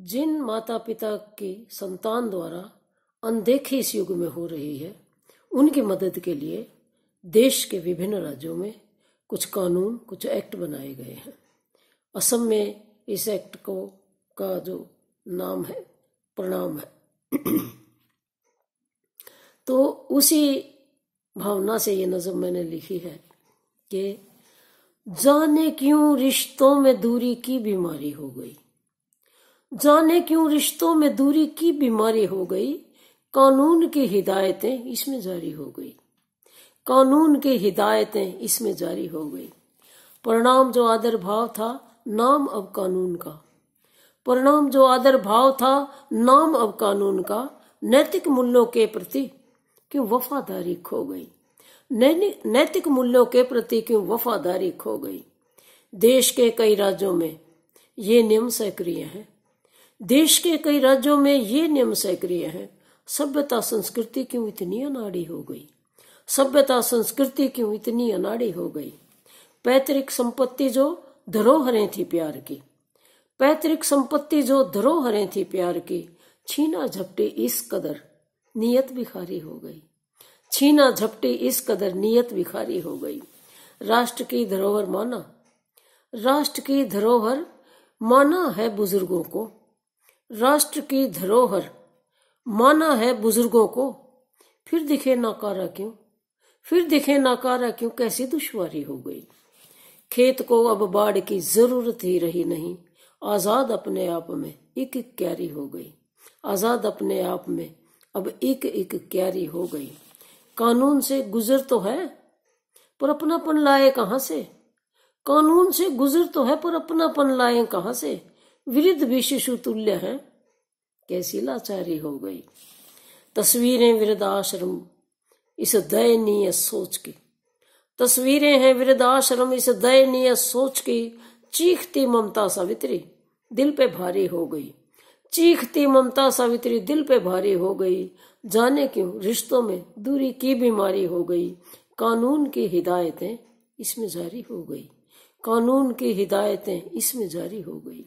जिन माता पिता की संतान द्वारा अनदेखी इस युग में हो रही है, उनकी मदद के लिए देश के विभिन्न राज्यों में कुछ कानून, कुछ एक्ट बनाए गए हैं। असम में इस एक्ट का जो नाम है प्रणाम है। तो उसी भावना से ये नज़म मैंने लिखी है कि जाने क्यों रिश्तों में दूरी की बीमारी हो गई, जाने क्यों रिश्तों में दूरी की बीमारी हो गई, कानून की हिदायतें इसमें जारी हो गई, कानून की हिदायतें इसमें जारी हो गई। परिणाम जो आदर भाव था, नाम अब कानून का, परिणाम जो आदर भाव था, नाम अब कानून का, नैतिक मूल्यों के प्रति क्यों वफादारी खो गई, नैतिक मूल्यों के प्रति क्यों वफादारी खो गई। देश के कई राज्यों में ये नियम सक्रिय हैं, देश के कई राज्यों में ये नियम सक्रिय हैं। सभ्यता संस्कृति क्यों इतनी अनाड़ी हो गई, सभ्यता संस्कृति क्यों इतनी अनाड़ी हो गई। पैतृक संपत्ति जो धरोहरें थी प्यार की, पैतृक संपत्ति जो धरोहरें थी प्यार की, छीना झपटी इस कदर नियत भिखारी हो गई, छीना झपटी इस कदर नियत भिखारी हो गई। राष्ट्र की धरोहर माना, राष्ट्र की धरोहर माना है बुजुर्गों को, राष्ट्र की धरोहर माना है बुजुर्गों को, फिर दिखे नाकारा क्यों, फिर दिखे नाकारा क्यों, कैसी दुश्वारी हो गई। खेत को अब बाढ़ की जरूरत ही रही नहीं, आजाद अपने आप में एक एक क्यारी हो गई, आजाद अपने आप में अब एक एक क्यारी हो गई। कानून से गुजर तो है पर अपनापन लाए कहां से, कानून से गुजर तो है पर अपनापन लाए कहां से। वृद्ध भी शिशु तुल्य हैं, कैसी लाचारी हो गई। तस्वीरें वृद्धाश्रम इस दयनीय सोच की, तस्वीरें हैं वृद्धाश्रम इस दयनीय सोच की, चीखती ममता सावित्री दिल पे भारी हो गई, चीखती ममता सावित्री दिल पे भारी हो गई। जाने क्यों रिश्तों में दूरी की बीमारी हो गई, कानून की हिदायतें इसमें जारी हो गई, कानून की हिदायतें इसमें जारी हो गई।